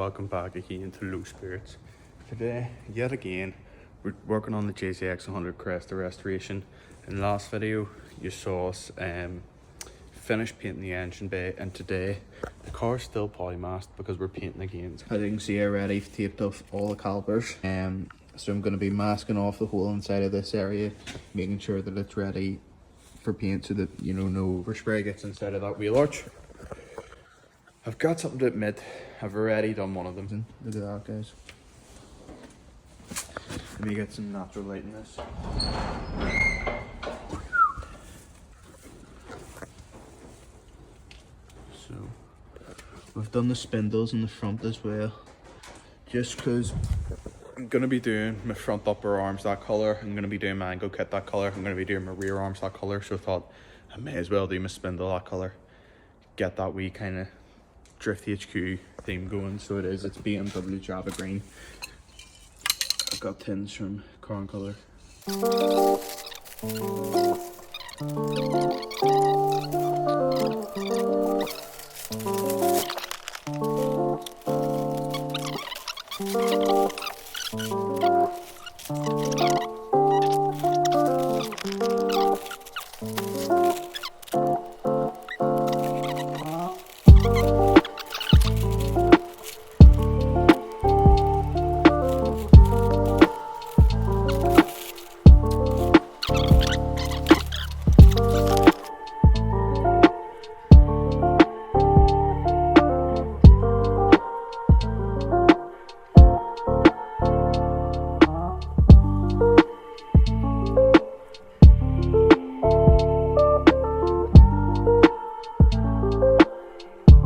Welcome back again to Low Spirits. Today, yet again, we're working on the JCX100 Cresta Restoration. In the last video, you saw us finish painting the engine bay, and today the car's still polymasked because we're painting again. As you can see, I already taped off all the calipers. So I'm going to be masking off the whole inside of this area, making sure that it's ready for paint so that, you know, no overspray gets inside of that wheel arch. I've got something to admit, I've already done one of them. Look at that, guys. Let me get some natural light in this. So, we've done the spindles in the front as well. Just because I'm going to be doing my front upper arms that colour, I'm going to be doing my angle kit that colour, I'm going to be doing my rear arms that colour, so I thought I may as well do my spindle that colour. Get that wee kind of Drift HQ theme going, so it's BMW Java green. I've got tins from Corn Colour.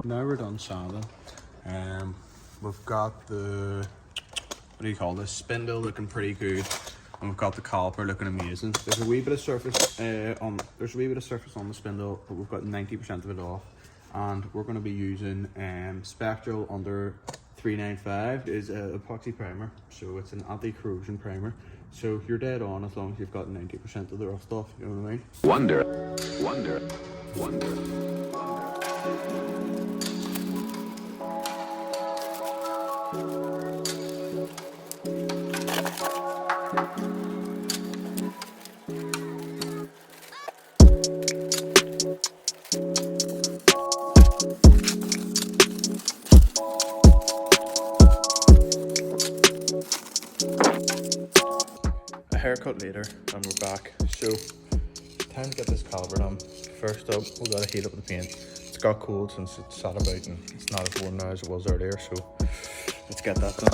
Now we're done sanding. We've got the, what do you call this, spindle looking pretty good, and we've got the caliper looking amazing. There's a wee bit of surface on the spindle, but we've got 90% of it off, and we're going to be using Spectral under 395 is a epoxy primer, so it's an anti-corrosion primer. So you're dead on as long as you've got 90% of the rust off, you know what I mean? Wonder, wonder, wonder. A haircut later, and we're back. So, time to get this caliper done. First up, we've got to heat up the paint. It's got cold since it sat about, and it's not as warm now as it was earlier, so let's get that done.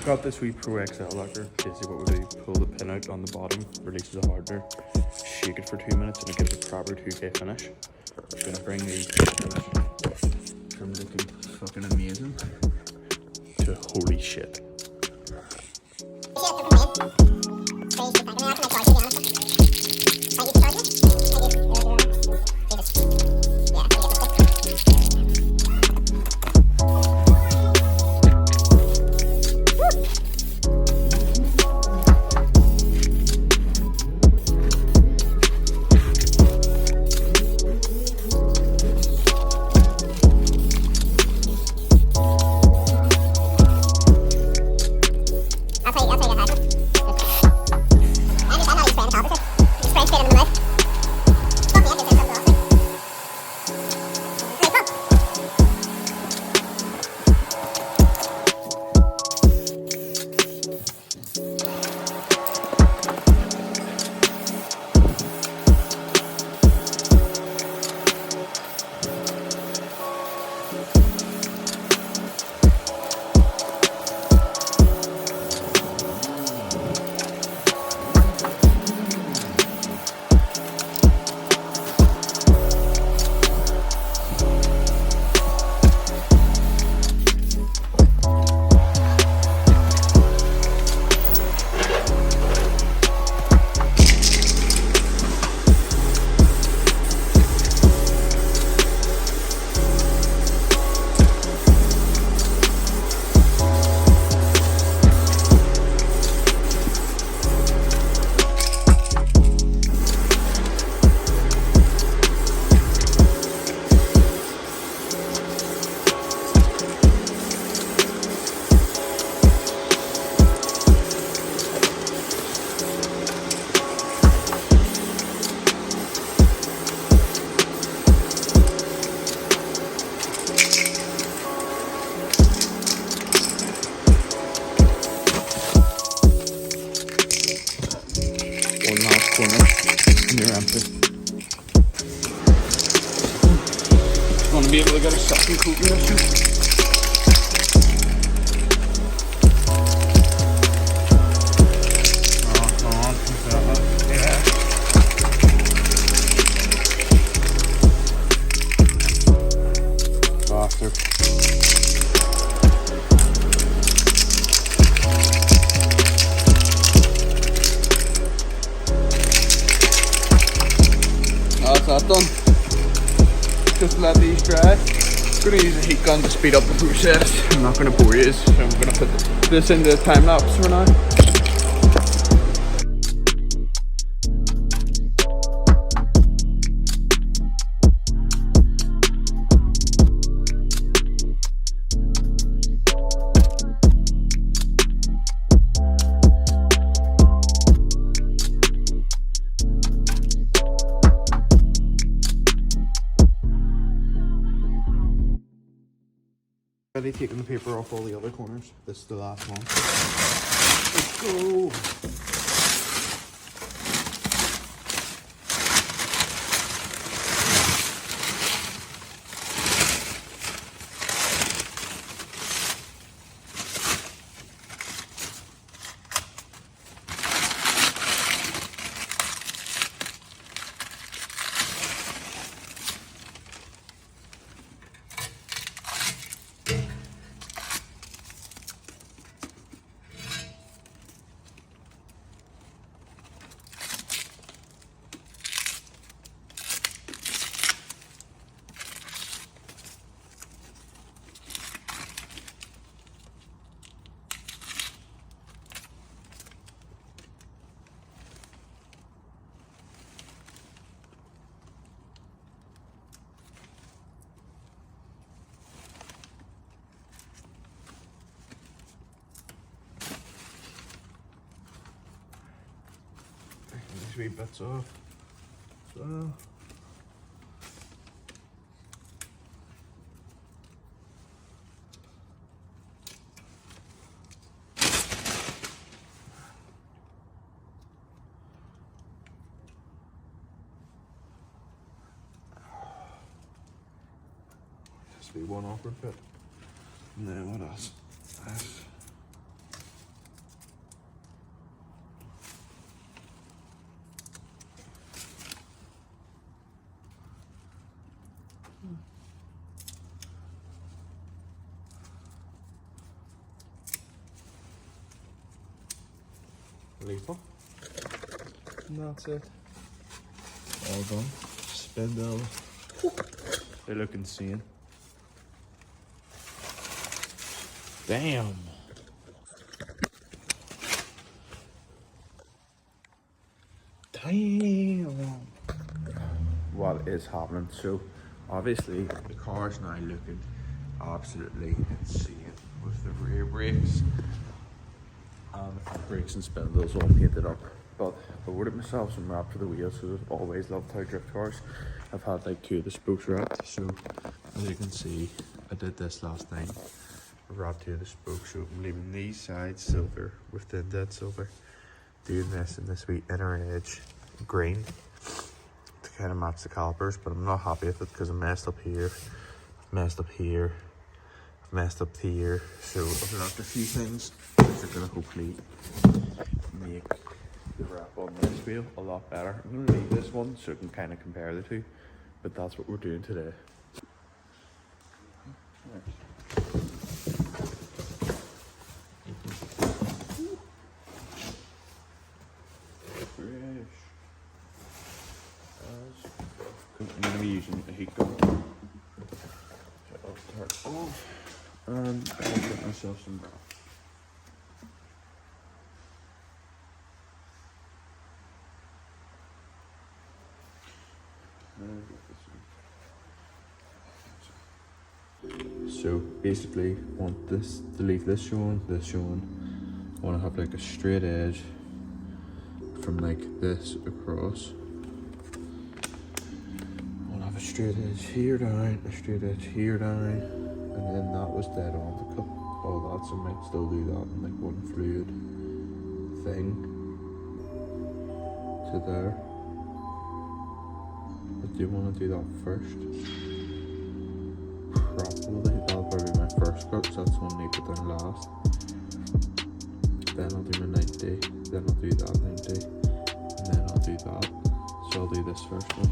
Got this wee Pro XL lacquer. Basically what we do, pull the pin out on the bottom, releases the hardener, shake it for 2 minutes, and it gives a proper 2K finish. It's gonna bring these from looking fucking amazing to holy shit. corners and you're empty. Just want to be able to get a second coat in this. Oh, come on. Yeah. Bastard. That's that done. Just let these dry. I'm going to use a heat gun to speed up the process. I'm not going to bore you, so I'm going to put this into the time lapse for now. Already taking the paper off all the other corners. This is the last one. Let's go. These wee bits off. So. Just be one awkward bit. And then what else? This. Lethal. And that's it. All done. Spindle. They look insane. Damn. Damn. What is happening? So, obviously, the car's now looking absolutely insane with the rear brakes. And brakes and spindles all painted up, but I ordered myself some wrap for the wheels because I've always loved how drift cars. I've had like 2 of the spokes wrapped, so as you can see I did this last night. I wrapped 2 of the spokes, so I'm leaving these sides silver with the indent silver, doing this in this wee inner edge green to kind of match the calipers, but I'm not happy with it because I messed up here, messed up here, messed up here, so I've left a few things which are going to hopefully make the wrap on this wheel a lot better. I'm going to leave this one so I can kind of compare the two, but that's what we're doing today. I'm going to be using a heat gun. I'll start off and I'll get myself some wrap. So basically, want this to leave this showing. Want to have like a straight edge from like this across. Want to have a straight edge here down, a straight edge here down, and then that was dead on to cut all that. So I might still do that in like one fluid thing. to there. But do you want to do that first? Probably. That'll probably be my first cut, so that's one I put down last. Then I'll do my 90, then I'll do that 90, and then I'll do that. So I'll do this first one.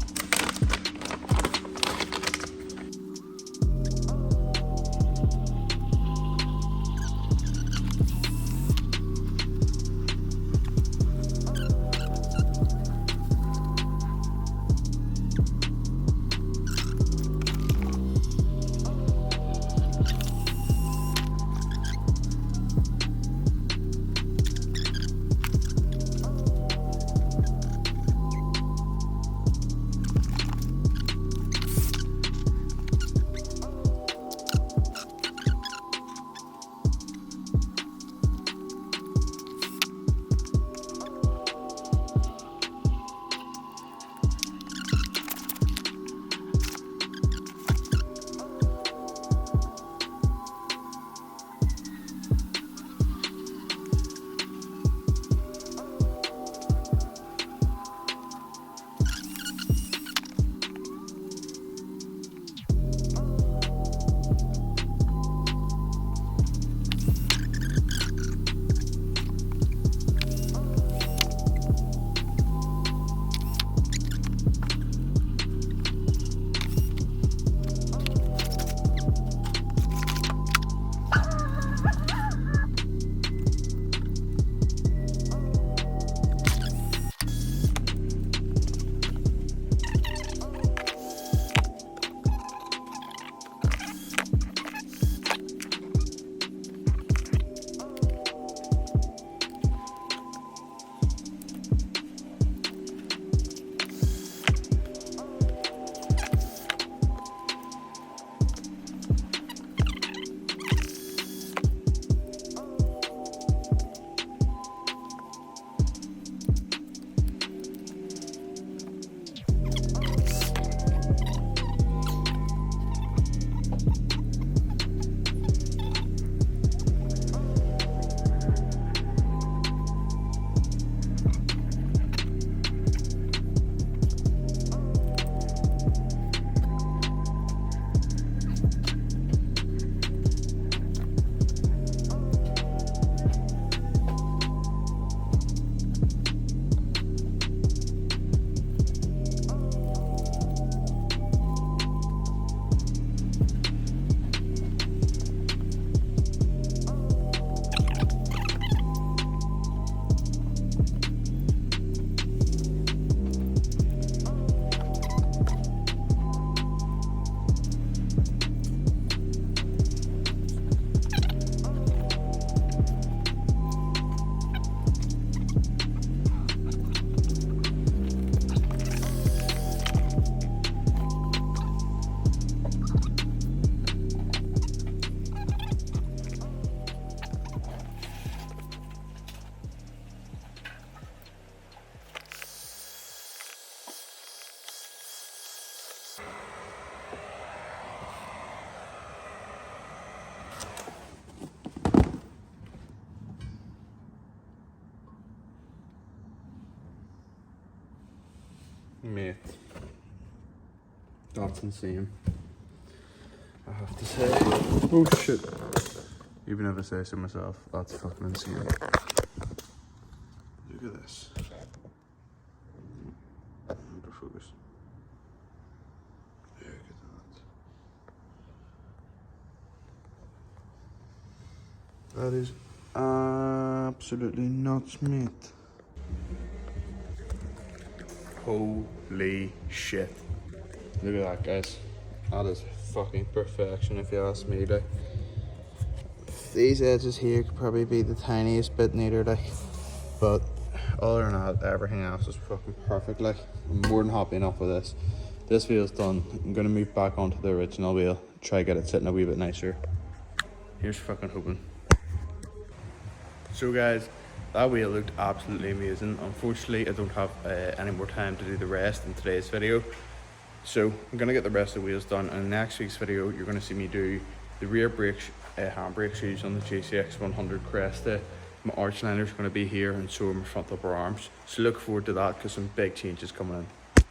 Mate, that's insane. I have to say, oh shit, even if I say so myself, that's fucking insane. Look at this. Under focus. Look at that. That is absolutely nuts, mate. Holy shit. Look at that, guys. That is fucking perfection if you ask me. Like, these edges here could probably be the tiniest bit neater, like, but other than that, everything else is fucking perfect. Like, I'm more than happy enough with this. This wheel's done. I'm gonna move back onto the original wheel, try to get it sitting a wee bit nicer. Here's fucking hoping. So guys, that wheel looked absolutely amazing. Unfortunately, I don't have any more time to do the rest in today's video. So I'm gonna get the rest of the wheels done, and in next week's video, you're gonna see me do the rear brake handbrake shoes on the GCX 100 Cresta My arch liner is going to be here, and so are my front upper arms. So look forward to that because some big changes coming in.